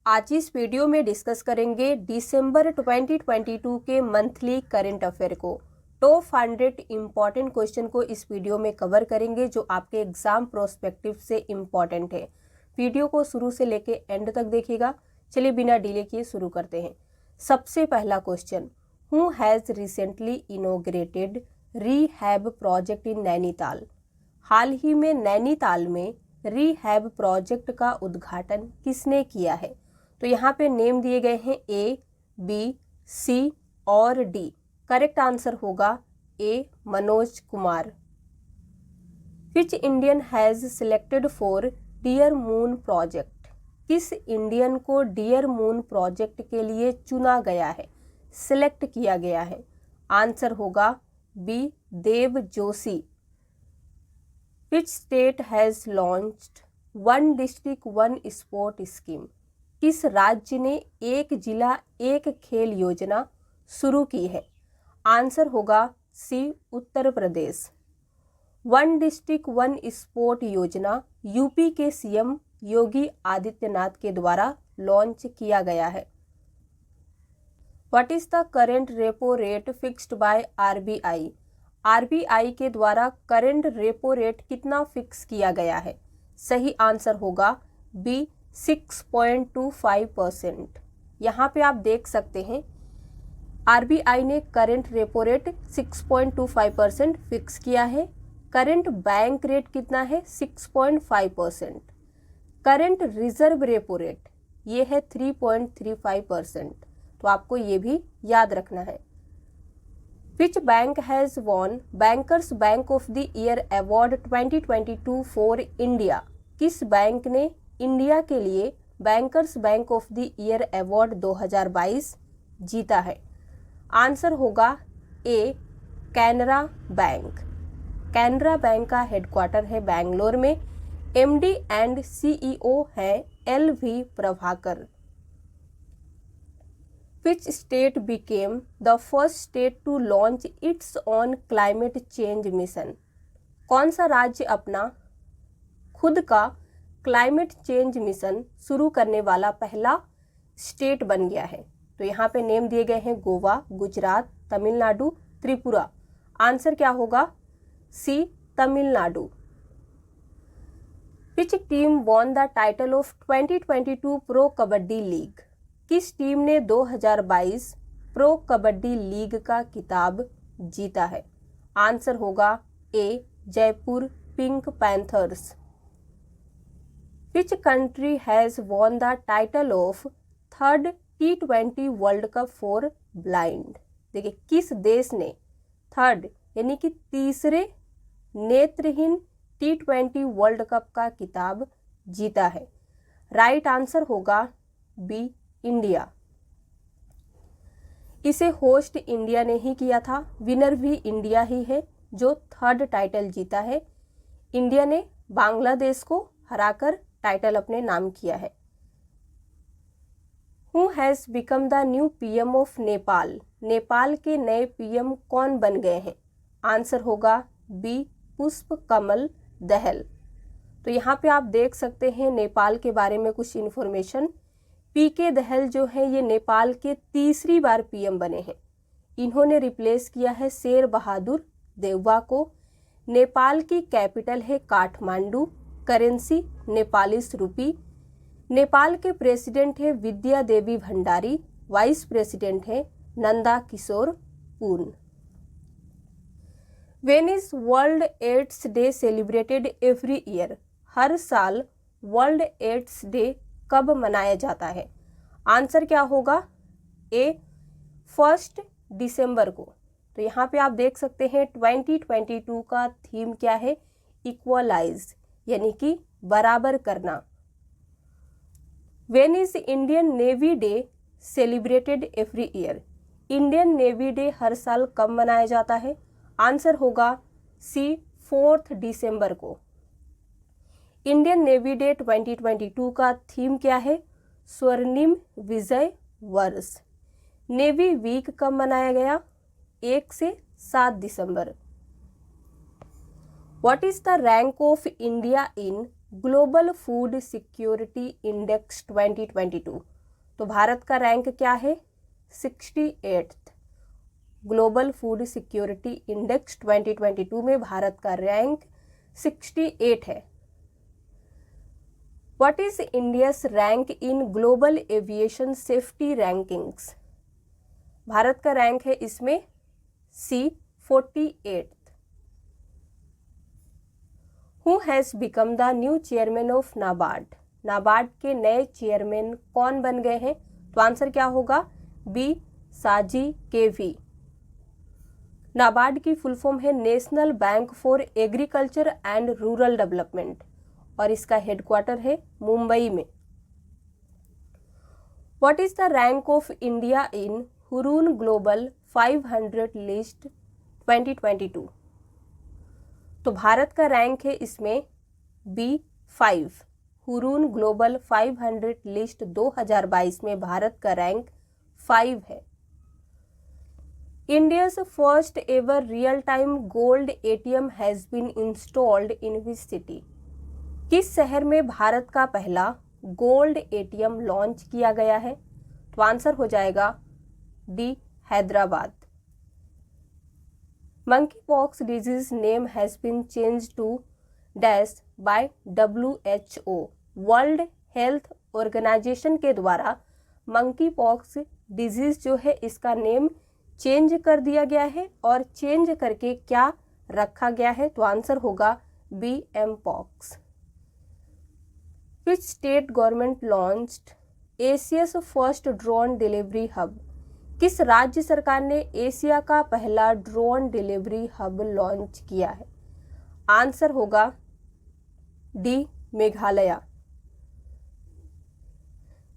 आज इस वीडियो में डिस्कस करेंगे दिसंबर 2022 के मंथली करंट अफेयर को। टॉप 100 इम्पॉर्टेंट क्वेश्चन को इस वीडियो में कवर करेंगे जो आपके एग्जाम प्रोस्पेक्टिव से इम्पॉर्टेंट है। वीडियो को शुरू से लेके एंड तक देखिएगा। चलिए बिना डिले किए शुरू करते हैं। सबसे पहला question, who has recently inaugurated rehab project in Nainital. हाल ही में नैनीताल में रीहैब प्रोजेक्ट का उद्घाटन किसने किया है? तो यहाँ पे नेम दिए गए हैं ए, बी, सी और डी। करेक्ट आंसर होगा A, Manoj Kumar. Which Indian has selected for dear moon project. किस इंडियन को डियर मून प्रोजेक्ट के लिए चुना गया है, सिलेक्ट किया गया है? आंसर होगा B, Dev Joshi. Which state has launched one district one sport scheme. किस राज्य ने एक जिला एक खेल योजना शुरू की है? आंसर होगा सी, Uttar Pradesh. One district one sport योजना यूपी के सीएम योगी आदित्यनाथ के द्वारा लॉन्च किया गया है। What is the current repo rate fixed by RBI. RBI के द्वारा करंट रेपो रेट कितना फिक्स किया गया है? सही आंसर होगा बी, 6.25%। यहाँ पे आप देख सकते हैं आरबीआई ने करंट रेपो रेट 6.25% फिक्स किया है। करंट बैंक रेट कितना है? 6.5%। करंट रिजर्व रेपो रेट ये है 3.35%। तो आपको ये भी याद रखना है। Which bank has won bankers bank of the year award 2022 for India. किस बैंक ने इंडिया के लिए bankers bank of the year award 2022 जीता है? आंसर होगा ए, कैनरा बैंक। कैनरा बैंक का हेडक्वार्टर है बैंगलोर में। एमडी एंड सीईओ है एल.वी. Prabhakar. Which state became the first state to launch its own climate change mission? कौन सा राज्य अपना खुद का क्लाइमेट चेंज मिशन शुरू करने वाला पहला स्टेट बन गया है? तो यहाँ पे नेम दिए गए हैं गोवा, गुजरात, तमिलनाडु, त्रिपुरा। आंसर क्या होगा? C, Tamil Nadu. Which team won the title of 2022 pro kabaddi league. किस टीम ने 2022 प्रो कबड्डी लीग का खिताब जीता है? आंसर होगा A, Jaipur pink panthers. Which country has won the title of third T20 world cup for blind. देखिए किस देश ने थर्ड यानी कि तीसरे नेत्रहीन T20 वर्ल्ड कप का खिताब जीता है? राइट आंसर होगा बी, इंडिया। इसे होस्ट इंडिया ने ही किया था। विनर भी इंडिया ही है जो थर्ड टाइटल जीता है। इंडिया ने बांग्लादेश को हराकर टाइटल अपने नाम किया है। Who has become the new PM of Nepal. Nepal के नए पीएम कौन बन गए हैं? आंसर होगा बी, पुष्प कमल दहल। तो यहाँ पे आप देख सकते हैं नेपाल के बारे में कुछ इन्फॉर्मेशन। पीके दहल जो है ये नेपाल के तीसरी बार पीएम बने हैं। इन्होंने रिप्लेस किया है शेर बहादुर देउवा को। नेपाल की कैपिटल है Kathmandu. Currency Nepalese rupee. Nepal के प्रेसिडेंट है विद्या देवी भंडारी। वाइस प्रेसिडेंट है Nanda Kishore Pun. When is world AIDS day celebrated every year. हर साल वर्ल्ड एड्स डे कब मनाया जाता है? आंसर क्या होगा? ए, 1 दिसंबर को। तो यहाँ पे आप देख सकते हैं 2022 का थीम क्या है? इक्वलाइज यानी कि बराबर करना। When is Indian navy day celebrated every year. Indian navy day हर साल कब मनाया जाता है? आंसर होगा सी, 4 दिसंबर को। इंडियन नेवी डे 2022 का थीम क्या है? स्वर्णिम विजय वर्ष। नेवी वीक कब मनाया गया? 1 से 7 दिसंबर। What is the rank of India in global food security index 2022? तो भारत का रैंक क्या है? 68th। Global food security index 2022 में भारत का रैंक 68 है। What is India's rank in global aviation safety rankings? Bharat का रैंक है इसमें C48। Who has become the new chairman of NABARD? NABARD के नए चेयरमैन कौन बन गए हैं? तो आंसर क्या होगा? बी साजी केवी। नाबार्ड की फुल फॉर्म है national bank for agriculture and rural development और इसका हेडक्वार्टर है मुंबई में। What is the rank of India in Hurun global 500 list 2022? तो भारत का रैंक है इसमें B5। हुरून ग्लोबल 500 लिस्ट 2022 में भारत का रैंक 5 है। India's first ever real time gold ATM has been installed in which city? किस शहर में भारत का पहला गोल्ड ATM लॉन्च किया गया है? तो आंसर हो जाएगा D Hyderabad. Monkeypox disease name has been change to dash by WHO। World health organization के द्वारा मंकी पॉक्स डिजीज जो है इसका नेम चेंज कर दिया गया है और चेंज करके क्या रखा गया है? तो आंसर होगा BM pox. Which state government launched Asia's first drone delivery hub? किस राज्य सरकार ने एशिया का पहला ड्रोन डिलीवरी हब लॉन्च किया है? आंसर होगा डी मेघालय।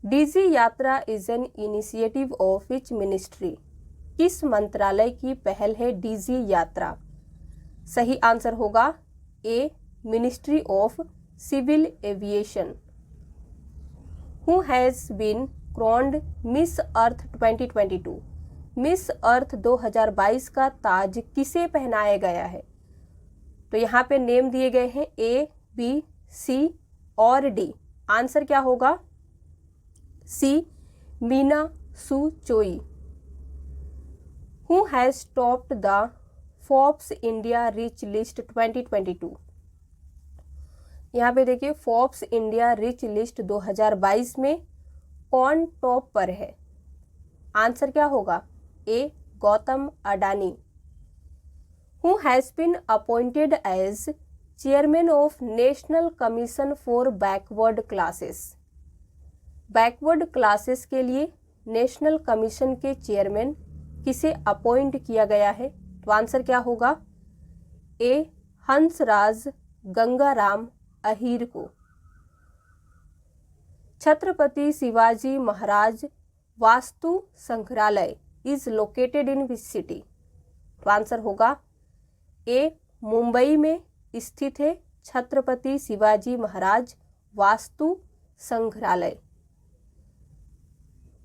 डीजी यात्रा is an initiative of which ministry? किस मंत्रालय की पहल है डीजी यात्रा? सही आंसर होगा A ministry of civil aviation. Who has been crowned miss earth 2022? Miss earth 2022 का ताज किसे पहनाया गया है? तो यहाँ पे नेम दिए गए हैं A, B, C और D। आंसर क्या होगा? C Mina Sue Choi. Who has topped the Forbes India rich list 2022? यहाँ पे देखिए फोर्ब्स इंडिया रिच लिस्ट 2022 में कौन टॉप पर है? आंसर क्या होगा? A Gautam Adani. Who has been appointed as chairman of national commission for backward classes? Backward classes के लिए नेशनल कमीशन के चेयरमैन किसे अपॉइंट किया गया है? तो आंसर क्या होगा? ए हंसराज गंगाराम अहीर को। छत्रपति शिवाजी महाराज वास्तु संग्रहालय is located in which city? तो आंसर होगा ए मुंबई में स्थित है छत्रपति शिवाजी महाराज वास्तु संग्रहालय।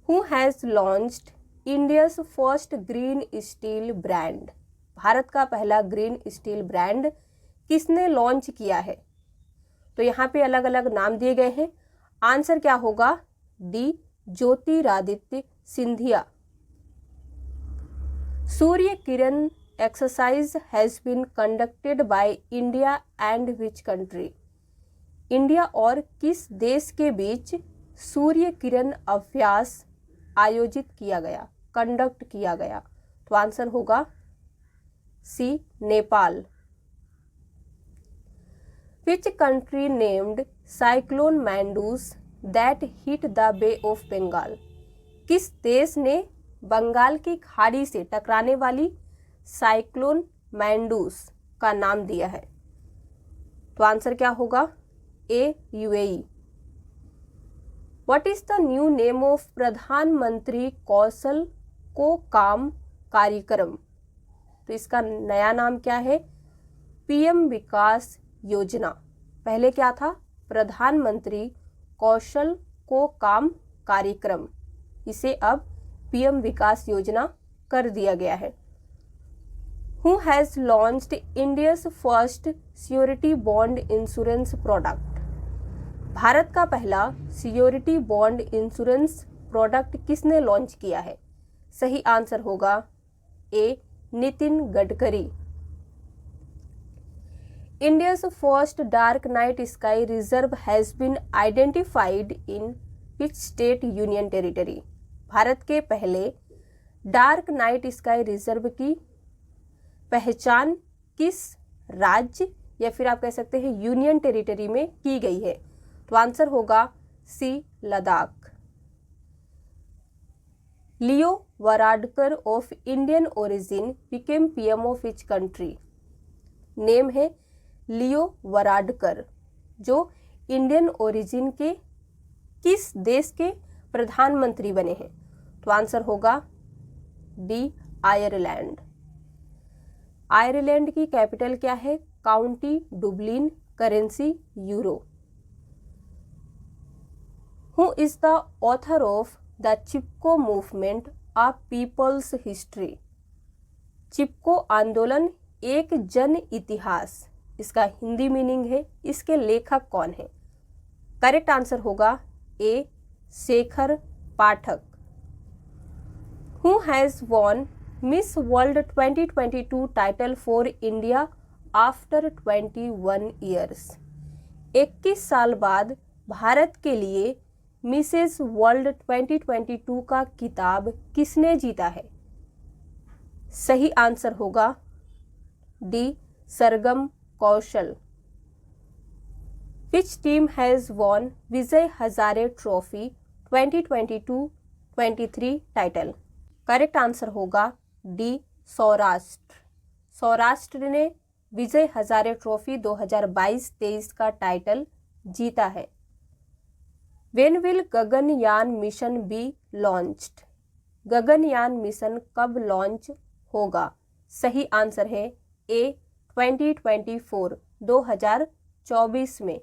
Who has launched India's first green steel brand? Bharat का पहला ग्रीन स्टील ब्रांड किसने लॉन्च किया है? तो यहाँ पे अलग अलग नाम दिए गए हैं। आंसर क्या होगा? D Jyotiraditya Scindia. Surya Kiran exercise has been conducted by India and which country? India और किस देश के बीच सूर्य किरण अभ्यास आयोजित किया गया, कंडक्ट किया गया? तो आंसर होगा C Nepal. Which country named cyclone Mandous that hit the bay of Bengal? किस देश ने बंगाल की खाड़ी से टकराने वाली साइक्लोन मैंडूस का नाम दिया है? तो आंसर क्या होगा? ए UAE। What is the new name of प्रधानमंत्री कौशल को काम कार्यक्रम? तो इसका नया नाम क्या है? PM विकास योजना। पहले क्या था? प्रधानमंत्री कौशल को काम कार्यक्रम। इसे अब PM विकास योजना कर दिया गया है। Who has launched India's first security bond insurance product? Bharat का पहला सिक्योरिटी बॉन्ड इंश्योरेंस प्रोडक्ट किसने लॉन्च किया है? सही आंसर होगा A Nitin Gadkari. India's first dark night sky reserve has been identified in which state union territory? Bharat के पहले डार्क नाइट स्काई रिजर्व की पहचान किस राज्य या फिर आप कह सकते हैं यूनियन टेरिटरी में की गई है? तो आंसर होगा C Ladakh. Leo Varadkar of Indian origin became PM of which country? Name है लियो वराडकर, जो इंडियन ओरिजिन के किस देश के प्रधानमंत्री बने हैं? तो आंसर होगा डी आयरलैंड। आयरलैंड की कैपिटल क्या है? County Dublin, currency euro. Who is the author of the Chipko movement a people's history? Chipko आंदोलन एक जन इतिहास, इसका हिंदी मीनिंग है, इसके लेखक कौन है? करेक्ट आंसर होगा A Shekhar Pathak. Who has won Miss World 2022 title for India after 21 years? 21 साल बाद भारत के लिए मिसेस वर्ल्ड 2022 का खिताब किसने जीता है? सही आंसर होगा D Sargam Kaushal. Which team has won Vijay Hazare trophy 2022-23 title? Correct answer होगा डी सौराष्ट्र। सौराष्ट्र ने विजय हजारे ट्रॉफी 2022-23 का टाइटल जीता है। When will Gaganyaan mission B launched? Gaganyaan mission कब लॉन्च होगा? सही आंसर है ए 2024 में।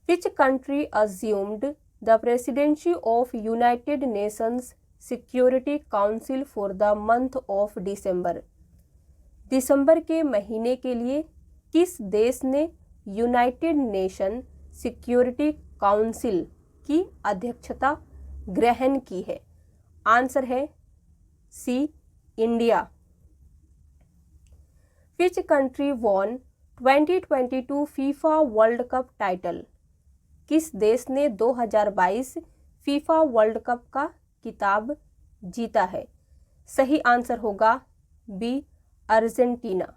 Which country assumed the presidency of United Nations Security Council for the month of December? दिसंबर के महीने के लिए किस देश ने यूनाइटेड नेशन सिक्योरिटी काउंसिल की अध्यक्षता ग्रहण की है? आंसर है C India. Which country won 2022 FIFA world Cup title? किस देश ने 2022 फीफा वर्ल्ड कप का खिताब जीता है? सही आंसर होगा B Argentina.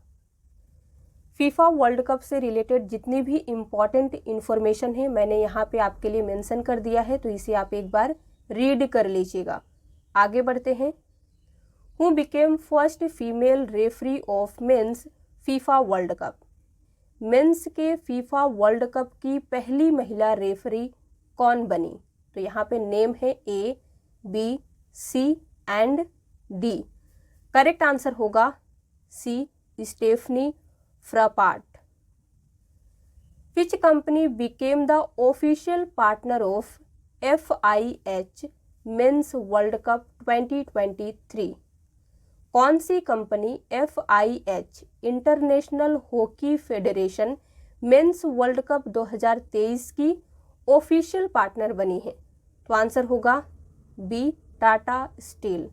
FIFA world cup से रिलेटेड जितनी भी इम्पॉर्टेंट इन्फॉर्मेशन है मैंने यहाँ पे आपके लिए मेंशन कर दिया है, तो इसे आप एक बार रीड कर लीजिएगा। आगे बढ़ते हैं। Who became first female referee of men's FIFA world cup? Men's के फीफा वर्ल्ड कप की पहली महिला रेफरी कौन बनी? तो यहाँ पे नेम है A, B, C and D. Correct answer होगा C Stephanie Frappart. Which company became the official partner of FIH men's World Cup 2023? कौन सी company FIH international hockey federation men's World Cup 2023 की ऑफिशियल पार्टनर बनी है? तो answer होगा B Tata steel.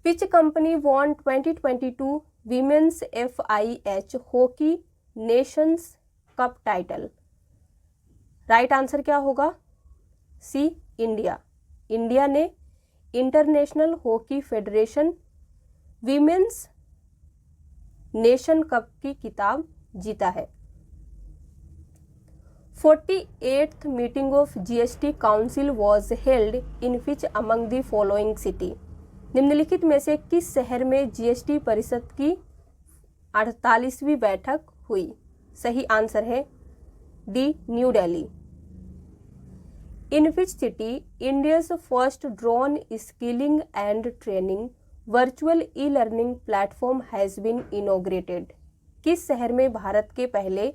Which company won 2022 women's FIH hockey nations cup title? Right answer क्या होगा? C India. India ने international hockey federation women's nation cup की खिताब जीता है। 48th meeting of GST council was held in which among the following city? निम्नलिखित में से किस शहर में GST परिषद की 48वीं बैठक हुई? सही आंसर है D New Delhi. In which city India's first drone skilling and training virtual e learning platform has been inaugurated? किस शहर में भारत के पहले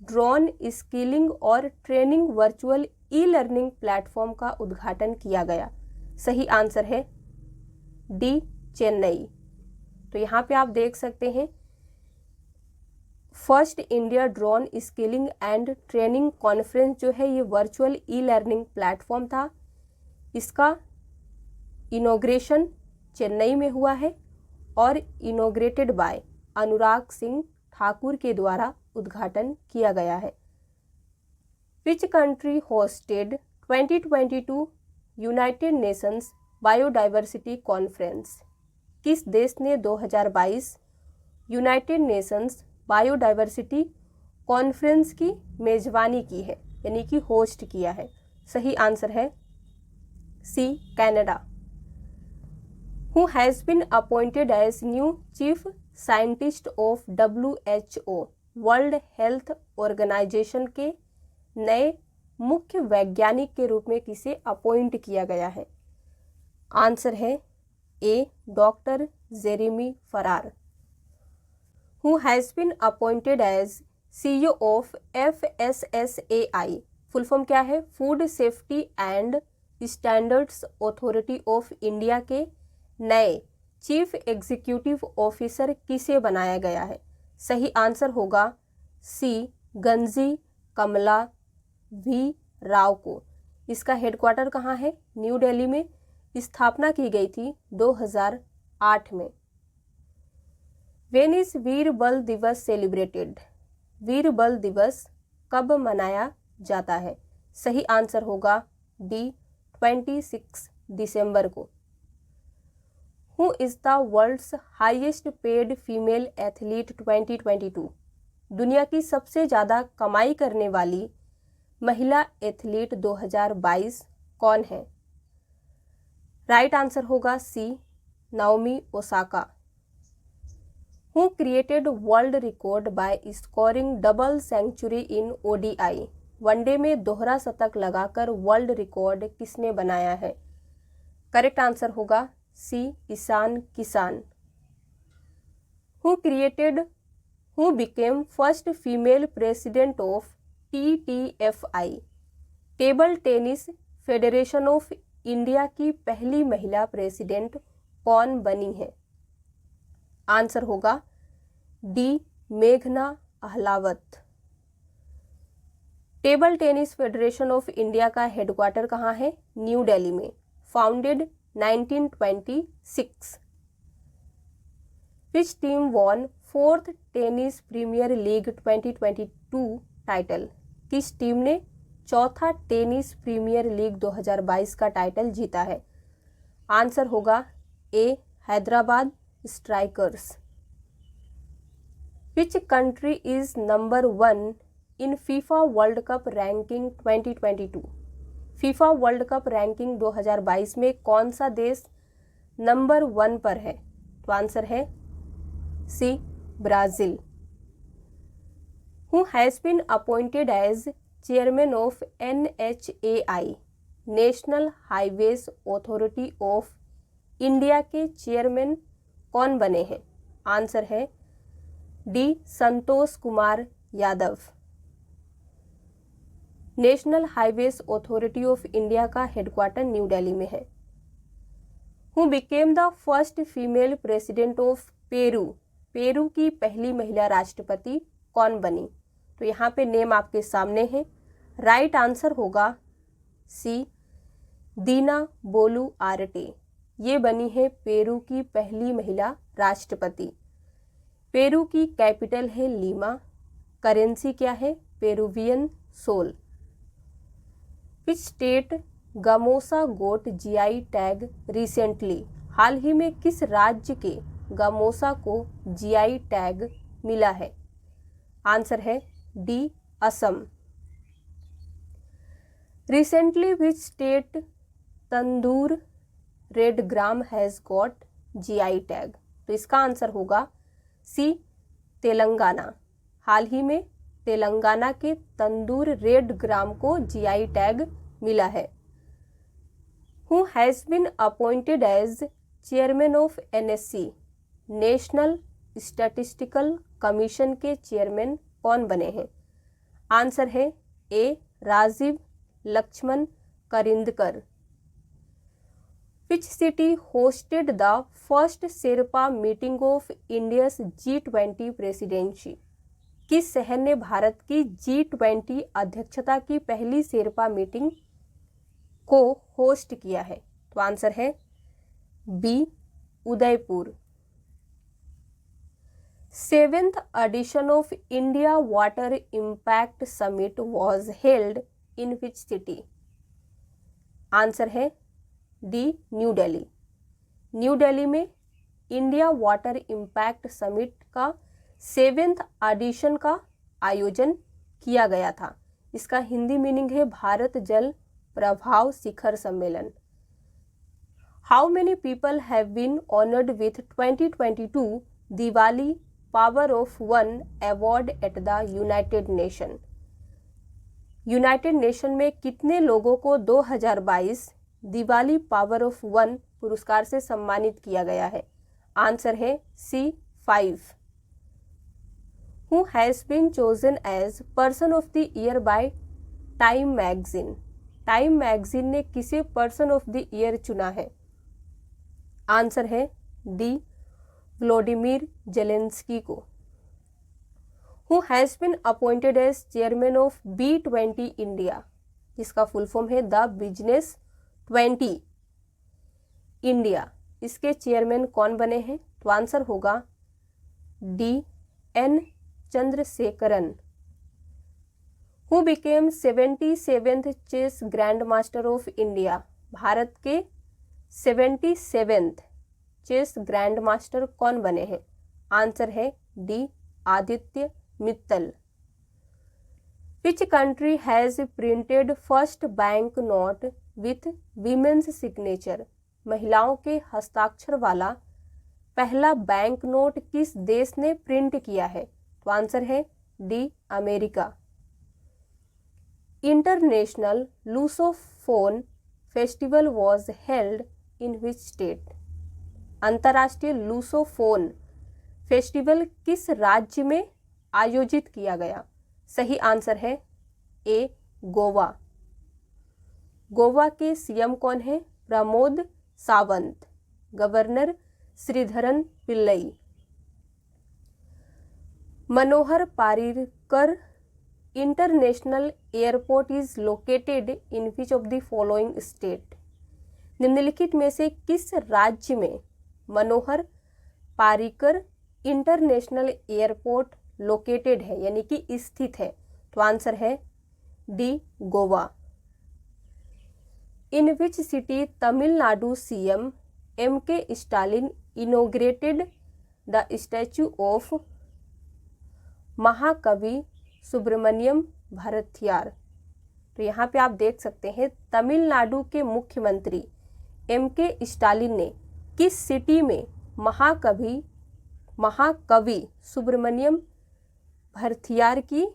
ड्रोन स्किलिंग और training virtual e learning platform का उद्घाटन किया गया? सही आंसर है डी चेन्नई। तो यहाँ पे आप देख सकते हैं first India drone skilling and training conference जो है ये वर्चुअल ई लर्निंग प्लेटफॉर्म था। इसका इनॉग्रेशन चेन्नई में हुआ है और इनॉग्रेटेड बाय अनुराग सिंह ठाकुर के द्वारा उद्घाटन किया गया है। Which country hosted 2022 United Nations biodiversity conference? किस देश ने 2022 यूनाइटेड नेशंस बायोडाइवर्सिटी कॉन्फ्रेंस की मेजबानी की है, यानी कि होस्ट किया है? सही आंसर है सी, Canada. Who has been appointed as new chief scientist of WHO world health organization के नए मुख्य वैज्ञानिक के रूप में किसे अपॉइंट किया गया है? आंसर है ए, डॉक्टर जेरेमी फरार। Who has been appointed as CEO of FSSAI full form क्या है? Food safety and standards authority of India के नए चीफ एग्जीक्यूटिव ऑफिसर किसे बनाया गया है? सही आंसर होगा सी, गंजी कमला वी राव को। इसका हेडक्वार्टर कहाँ है? न्यू दिल्ली में। स्थापना की गई थी 2008 में। व्हेन इज वीर बल दिवस सेलिब्रेटेड? वीर बल दिवस कब मनाया जाता है? सही आंसर होगा डी, 26 दिसंबर को। Who is the world's highest paid female athlete 2022? दुनिया की सबसे ज़्यादा कमाई करने वाली महिला एथलीट 2022 कौन है? राइट आंसर होगा C, Naomi Osaka. Who created world record by scoring double century in ODI? One day में दोहरा शतक लगाकर वर्ल्ड रिकॉर्ड किसने बनाया है? करेक्ट आंसर होगा सी, ईशान किसान। Who became first female president of TTFI table tennis federation of India की पहली महिला प्रेसिडेंट कौन बनी है? आंसर होगा डी, मेघना Ahlawat. Table tennis federation of India का हेडक्वार्टर कहाँ है? न्यू दिल्ली में। Founded 1926। Which team won 4th tennis premiere league 2022 title? किस टीम ने चौथा टेनिस प्रीमियर लीग 2022 का टाइटल जीता है? आंसर होगा A, Hyderabad strikers. Which country is number 1 in FIFA World Cup ranking 2022? FIFA world Cup ranking 2022 में कौन सा देश नंबर 1 पर है? तो आंसर है C, Brazil. Who has been appointed as chairman of NHAI national highways authority of India के chairman कौन बने हैं? आंसर है D, Santosh Kumar Yadav. National highways authority of India का हेडक्वार्टर न्यू दिल्ली में है। Who became the first female president of Peru? Peru की पहली महिला राष्ट्रपति कौन बनी? तो यहाँ पे नेम आपके सामने है। राइट आंसर होगा सी, दीना बोलू आरटे। ये बनी है पेरू की पहली महिला राष्ट्रपति। पेरू की कैपिटल है लीमा। करेंसी क्या है? Peruvian sol. Which state gamosa got GI tag recently? हाल ही में किस राज्य के गामोसा को GI टैग मिला है? आंसर है D, Assam. Recently which state tandoor red gram has got GI tag? तो इसका आंसर होगा सी, तेलंगाना। हाल ही में तेलंगाना के तंदूर रेड ग्राम को GI टैग मिला है। Who has been appointed as chairman of NSC national statistical commission के चेयरमैन कौन बने हैं? आंसर है A, Rajiv Laxman Karandikar. Which city hosted the first sherpa meeting of India's G20 presidency? किस शहर ने भारत की G20 अध्यक्षता की पहली शेरपा मीटिंग को होस्ट किया है? तो आंसर है B, Udaipur. 7th edition of India Water Impact Summit was held in which city? Answer है D, New Delhi. New Delhi में इंडिया वाटर इम्पैक्ट समिट का 7th एडिशन का आयोजन किया गया था। इसका हिंदी मीनिंग है भारत जल प्रभाव शिखर सम्मेलन। How many people have been honoured with 2022 Diwali power of one award at the United Nation? United Nation में कितने लोगों को 2022 दिवाली पावर ऑफ वन पुरस्कार से सम्मानित किया गया है? आंसर है C, 5। Who has been chosen as person of the year by Time magazine? Time magazine ने किसे पर्सन ऑफ द ईयर चुना है? आंसर है डी, व्लादिमीर जेलेंस्की को। Who has been appointed as chairman of B20 India, जिसका full form है the business 20 India, इसके chairman कौन बने हैं? तो आंसर होगा D, N Chandrasekaran. Who became 77th chess grand master of India? Bharat के 77th चेस ग्रैंड मास्टर कौन बने हैं? आंसर है D, Aditya Mittal. Which country has printed first bank note with women's signature? महिलाओं के हस्ताक्षर वाला पहला बैंक नोट किस देश ने प्रिंट किया है? तो आंसर है D, America. International Lusophone festival was held in which state? अंतर्राष्ट्रीय लूसोफोन फेस्टिवल किस राज्य में आयोजित किया गया? सही आंसर है ए, गोवा। गोवा के सीएम कौन है? Pramod Sawant. Governor Sreedharan Pillai. Manohar Parrikar international airport is located in which of the following state? निम्नलिखित में से किस राज्य में Manohar Parrikar international airport located है, यानी कि स्थित है? तो आंसर है D, Goa. In which city Tamil Nadu CM M.K. Stalin inaugurated the statue of Mahakavi Subramanya Bharathiyar? तो यहाँ पे आप देख सकते हैं तमिलनाडु के मुख्यमंत्री M.K. स्टालिन ने किस सिटी में महाकवि सुब्रमण्यम भारथियार की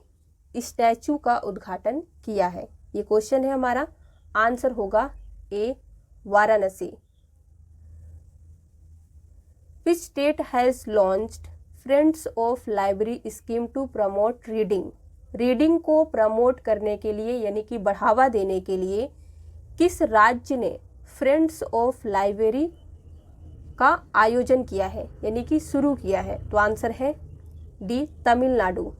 स्टैचू का उद्घाटन किया है? ये क्वेश्चन है हमारा। आंसर होगा A, Varanasi. Which state has launched friends of library scheme to promote reading? Reading को प्रमोट करने के लिए, यानी कि बढ़ावा देने के लिए किस राज्य ने फ्रेंड्स ऑफ लाइब्रेरी का आयोजन किया है, यानी कि शुरू किया है? तो आंसर है D, Tamil Nadu.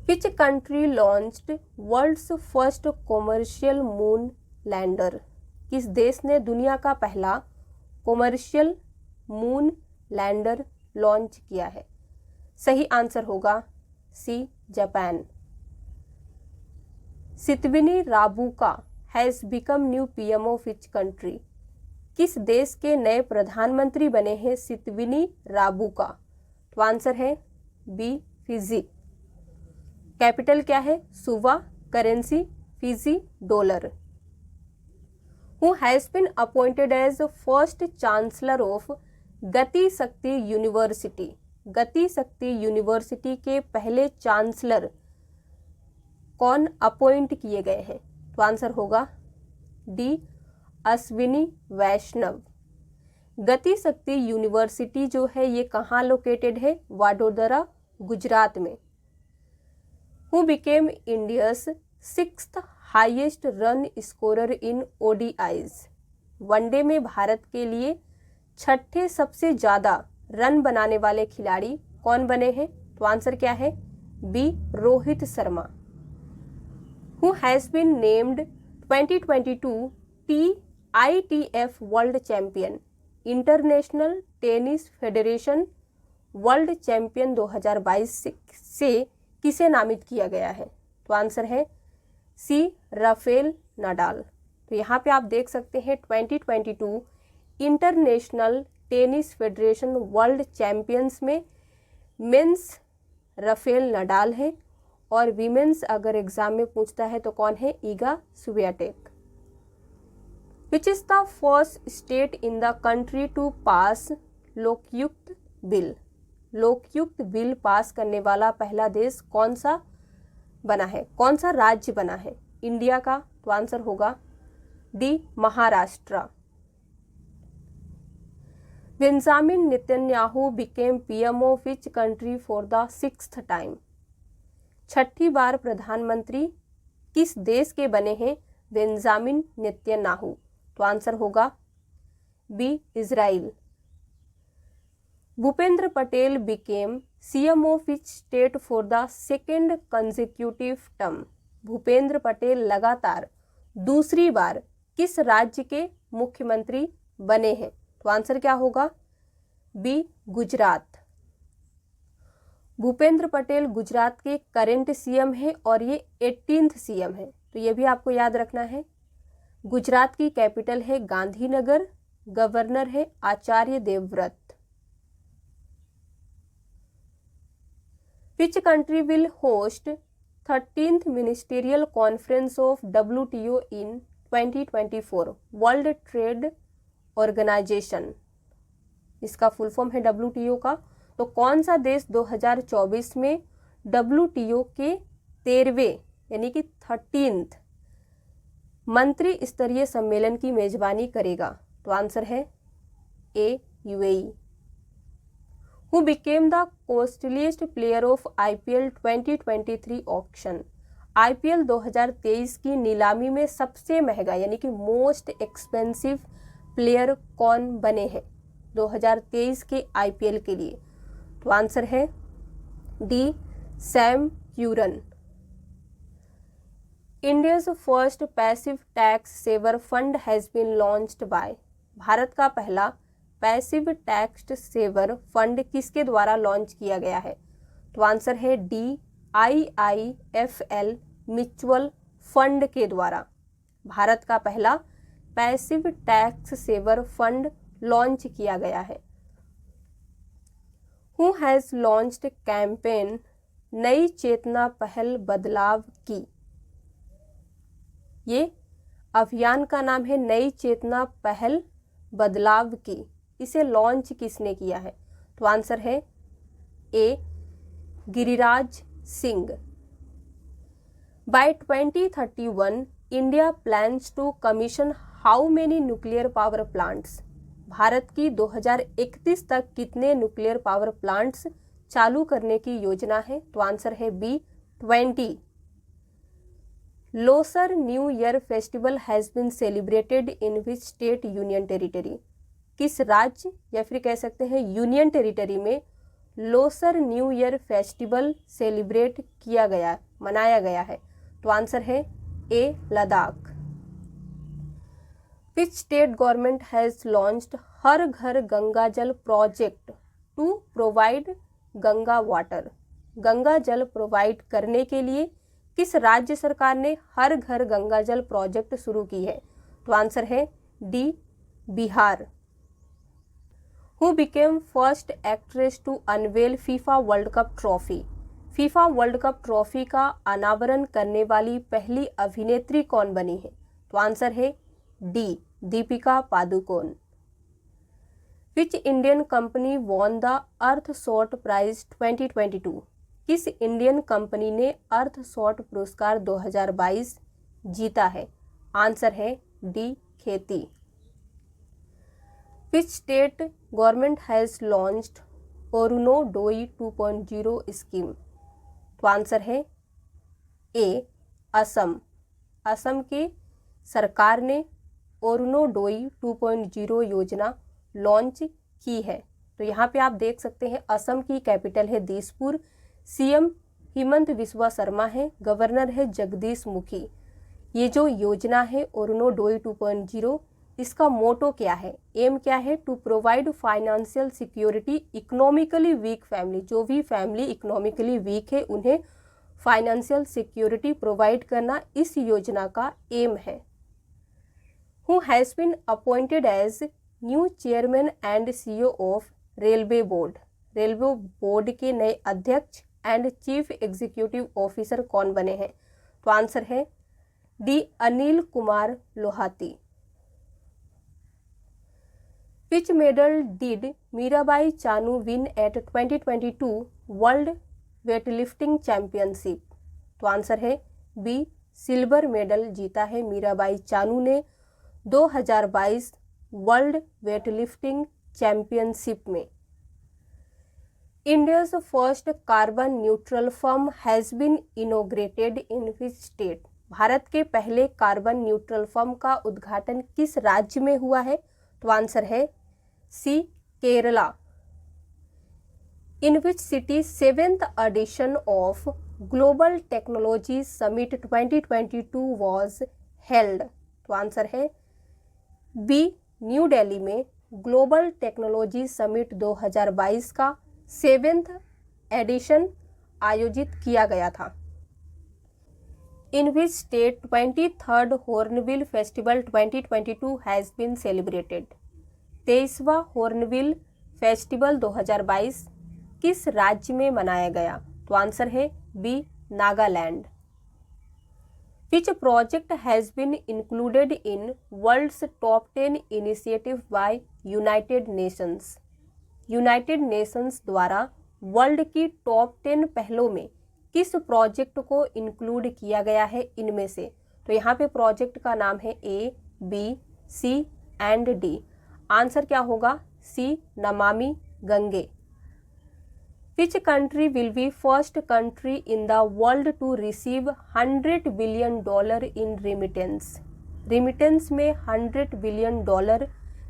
Which country launched world's first commercial moon lander? किस देश ने दुनिया का पहला कॉमर्शियल मून लैंडर लॉन्च किया है? सही आंसर होगा C, Japan. Sitiveni Rabuka has become new PM of which country? किस देश के नए प्रधानमंत्री बने हैं सितविनी राबुका? तो आंसर है बी, फिजी। कैपिटल क्या है? Suva. Currency Fiji dollar. Who has been appointed as first chancellor of Gati Shakti university? गति शक्ति यूनिवर्सिटी के पहले चांसलर कौन अपॉइंट किए गए हैं? तो आंसर होगा डी, अश्विनी वैष्णव। गति शक्ति यूनिवर्सिटी जो है ये कहाँ लोकेटेड है? वाडोदरा, गुजरात में। Who became India's 6th highest run scorer in ODIs? One day में भारत के लिए 6ठे सबसे ज़्यादा रन बनाने वाले खिलाड़ी कौन बने हैं? तो आंसर क्या है? B Rohit Sharma. Who has been named 2022 ITF world champion, international tennis federation world champion 2022 से किसे नामित किया गया है? तो आंसर है सी राफेल नाडाल। तो यहाँ पे आप देख सकते हैं 2022 international tennis federation world champions में मेंस राफेल नाडाल है और विमेंस अगर एग्जाम में पूछता है तो कौन है? Iga Swiatek. Which is the first state in the country to pass Lokayukta bill? Lokayukta bill pass करने वाला पहला देश कौन सा बना है? कौन सा राज्य बना है इंडिया का? तो आंसर होगा D Maharashtra. Benjamin Netanyahu became PM of which country for the 6th time? छठी बार प्रधानमंत्री किस देश के बने हैं बेंजामिन नेतन्याहू? तो आंसर होगा B Israel. Bhupendra Patel became CM of which state for the 2nd consecutive term? Bhupendra Patel लगातार दूसरी बार किस राज्य के मुख्यमंत्री बने हैं? तो आंसर क्या होगा? बी गुजरात। भूपेंद्र पटेल गुजरात के करंट CM है और ये 18th CM है, तो ये भी आपको याद रखना है। गुजरात की कैपिटल है गांधीनगर, गवर्नर है Acharya Devvrat. Which country will host 13th ministerial conference of WTO in 2024? World trade organisation, इसका फुल फॉर्म है WTO का। तो कौन सा देश 2024 में WTO के 13वें यानी कि 13th मंत्री स्तरीय सम्मेलन की मेजबानी करेगा? तो आंसर है ए UAE। Who became the costliest player of IPL 2023 auction? IPL 2023 की नीलामी में सबसे महंगा यानी कि मोस्ट एक्सपेंसिव प्लेयर कौन बने हैं 2023 के IPL के लिए? तो आंसर है D Sam Curran. India's first passive tax saver fund has been launched by? भारत का पहला पैसिव टैक्स सेवर फंड किसके द्वारा लॉन्च किया गया है? तो आंसर है डी IIFL म्यूचुअल फंड के द्वारा भारत का पहला passive tax saver fund launch किया गया है। हु हैज लॉन्च्ड कैंपेन नई चेतना पहल बदलाव की? ये अभियान का नाम है नई चेतना पहल बदलाव की। इसे लॉन्च किसने किया है? तो आंसर है A Giriraj Singh. By 2031 India plans to commission how many nuclear power plants? Bharat की 2031 तक कितने न्यूक्लियर पावर प्लांट्स चालू करने की योजना है? तो आंसर है B 20। Losar new year festival has been celebrated in which state union territory? किस राज्य या फिर कह सकते हैं यूनियन टेरिटरी में Losar new year festival celebrate किया गया, मनाया गया है? तो आंसर है A Ladakh. Which state government has launched Har Ghar Ganga Jal project to provide Ganga water? Ganga जल प्रोवाइड करने के लिए किस राज्य सरकार ने हर घर गंगा जल प्रोजेक्ट शुरू की है? तो आंसर है D Bihar. Who became first actress to unveil FIFA world cup trophy? FIFA world cup trophy का अनावरण करने वाली पहली अभिनेत्री कौन बनी है? तो आंसर है D Deepika Padukone. Which Indian company won the earth shot prize 2022? किस इंडियन कंपनी ने अर्थ शॉट पुरस्कार 2022 जीता है? आंसर है डी खेती। Which state government has launched Arunodoi 2.0 scheme? तो आंसर है ए असम। असम के सरकार ने अरुणोदय 2.0 योजना लॉन्च की है। तो यहाँ पे आप देख सकते हैं असम की कैपिटल है दिसपुर, सीएम हेमंत बिस्वा शर्मा है, गवर्नर है जगदीश मुखी। ये जो योजना है अरुणोदय 2.0, इसका मोटो क्या है, एम क्या है? To provide financial security economically weak family. जो भी फैमिली इकोनॉमिकली वीक है उन्हें फाइनेंशियल सिक्योरिटी प्रोवाइड करना इस योजना का एम है। Who has been appointed as new chairman and CEO of railway board. Railway board के नए अध्यक्ष एंड चीफ एग्जीक्यूटिव ऑफिसर कौन बने हैं? तो आंसर है D Anil Kumar Lohati. Which medal did Mirabai Chanu win at 2022 world weightlifting championship? तो आंसर है बी, सिल्वर मेडल जीता है मीराबाई चानू ने 2022 वर्ल्ड वेटलिफ्टिंग चैंपियनशिप में। India's first carbon neutral farm has been inaugurated in which state? Bharat के पहले कार्बन न्यूट्रल फर्म का उद्घाटन किस राज्य में हुआ है? तो आंसर है C, Kerala. In which city 7th edition of global technology summit 2022 was held? तो आंसर है बी, न्यू दिल्ली में ग्लोबल टेक्नोलॉजी समिट 2022 का 7th एडिशन आयोजित किया गया था। In which state 23rd Hornbill festival 2022 has been celebrated? 23वां हॉर्नबिल फेस्टिवल 2022 किस राज्य में मनाया गया? तो आंसर है B, Nagaland. Which project has been included in world's top 10 initiative by United Nations? United Nations द्वारा वर्ल्ड की टॉप 10 पहलों में किस प्रोजेक्ट को इंक्लूड किया गया है इनमें से? तो यहाँ पे प्रोजेक्ट का नाम है A, B, C and D. Answer क्या होगा? C, Namami Gange. Which country will be first country in the world to receive $100 billion in remittance? Remittance में $100 बिलियन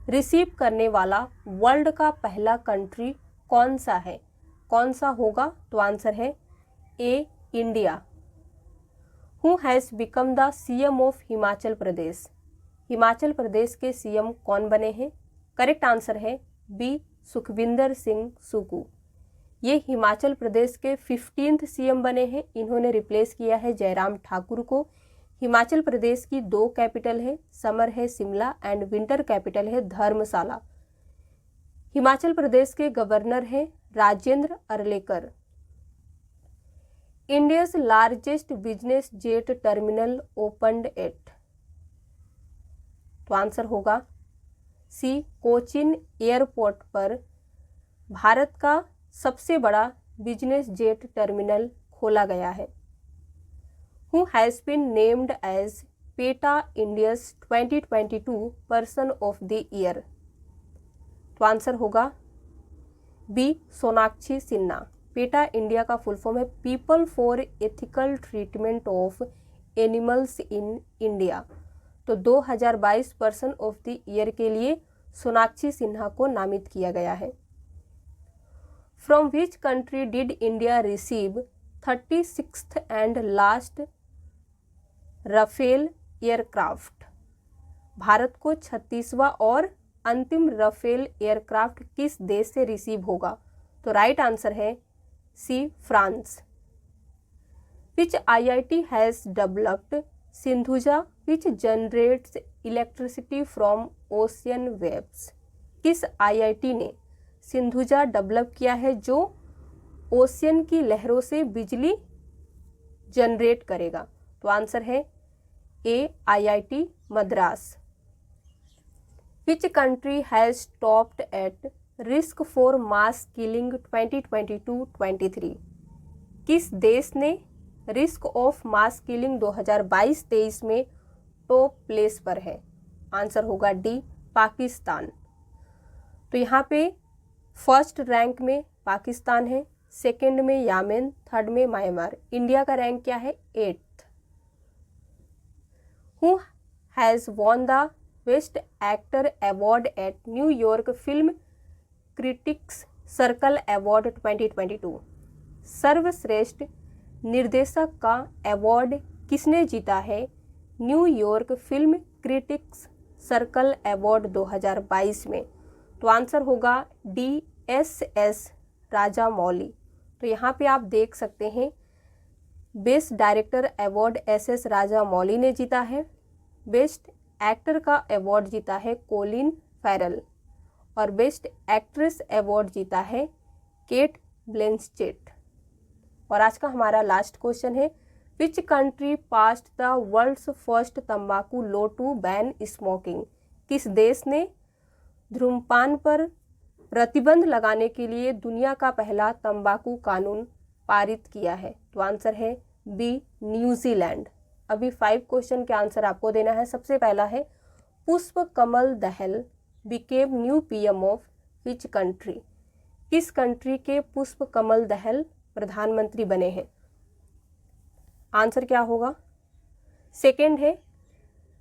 रिसीव करने वाला वर्ल्ड का पहला कंट्री कौन सा है? कौन सा होगा? तो आंसर है A, India. Who has become the CM of Himachal Pradesh? Himachal Pradesh के सीएम कौन बने हैं? करेक्ट आंसर है बी, सुखविंदर सिंह सुक्खू। ये हिमाचल प्रदेश के 15th सीएम बने हैं। इन्होंने रिप्लेस किया है जयराम ठाकुर को। हिमाचल प्रदेश की 2 कैपिटल है, समर है शिमला एंड विंटर कैपिटल है धर्मशाला। हिमाचल प्रदेश के गवर्नर हैं Rajendra Arlekar. India's largest business jet terminal opened at? तो आंसर होगा सी, कोचिन एयरपोर्ट पर भारत का सबसे बड़ा बिजनेस जेट टर्मिनल खोला गया है। Who has been named as PETA India's 2022 person of the year? तो आंसर होगा B, Sonakshi Sinha. PETA India का फुल फॉर्म है people for ethical treatment of animals in India. तो 2022 पर्सन ऑफ द ईयर के लिए सोनाक्षी सिन्हा को नामित किया गया है। From which country did India receive 36th and last Rafale aircraft? भारत को 36वां और अंतिम राफेल एयरक्राफ्ट किस देश से रिसीव होगा? तो राइट आंसर है C, France. Which IIT has developed Sindhuja which generates electricity from ocean waves? किस IIT ने सिंधुजा डेवलप किया है जो ओशियन की लहरों से बिजली जनरेट करेगा? तो आंसर है ए, IIT Madras. Which country has stopped at risk for mass killing 2022-23? किस देश ने रिस्क ऑफ मास किलिंग 2022-23 में टॉप प्लेस पर है? आंसर होगा डी, पाकिस्तान। तो यहाँ पे फर्स्ट रैंक में पाकिस्तान है, सेकंड में यमन, थर्ड में म्यांमार। इंडिया का रैंक क्या है? 8th। Who has won the best actor award eight New York film critics circle award 2022? सर्वश्रेष्ठ निर्देशक का अवार्ड किसने जीता है New York film critics circle award 2022 में? तो आंसर होगा DSS राजामौली। तो यहाँ पे आप देख सकते हैं best director award SS Rajamouli ने जीता है। बेस्ट एक्टर का अवार्ड जीता है कोलिन फैरल और बेस्ट एक्ट्रेस अवार्ड जीता है केट ब्लैंचेट। और आज का हमारा लास्ट क्वेश्चन है which country passed the world's first तंबाकू लॉ टू बैन स्मोकिंग? किस देश ने धूम्रपान पर प्रतिबंध लगाने के लिए दुनिया का पहला तंबाकू कानून पारित किया है? तो आंसर है बी न्यूजीलैंड। अभी 5 क्वेश्चन के आंसर आपको देना है। सबसे पहला है Pushpa Kamal Dahal became new PM of which country? किस कंट्री के पुष्प कमल दहल प्रधानमंत्री बने हैं? आंसर क्या होगा? सेकेंड है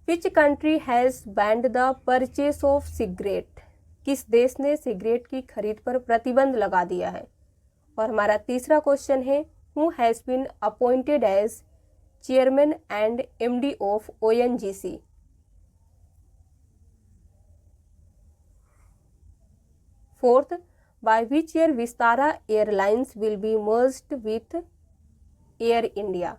which country has band the purchase of cigarette? किस देश ने सिगरेट की खरीद पर प्रतिबंध लगा दिया है? और हमारा तीसरा क्वेश्चन है who has been appointed as chairman and MD of ONGC? Fourth, by which year Vistara airlines will be merged with Air India?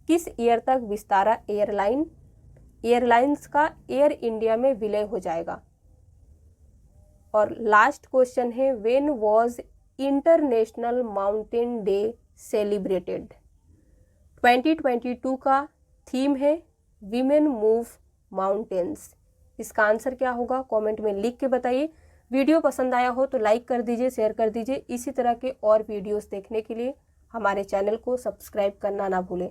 किस ईयर तक विस्तारा एयरलाइंस का एयर इंडिया में विलय हो जाएगा? और लास्ट क्वेश्चन है when was international mountain day celebrated? 2022 का थीम है वीमेन मूव माउंटेन्स। इसका आंसर क्या होगा कमेंट में लिख के बताइए। वीडियो पसंद आया हो तो लाइक कर दीजिए, शेयर कर दीजिए। इसी तरह के और वीडियोस देखने के लिए हमारे चैनल को सब्सक्राइब करना ना भूलें।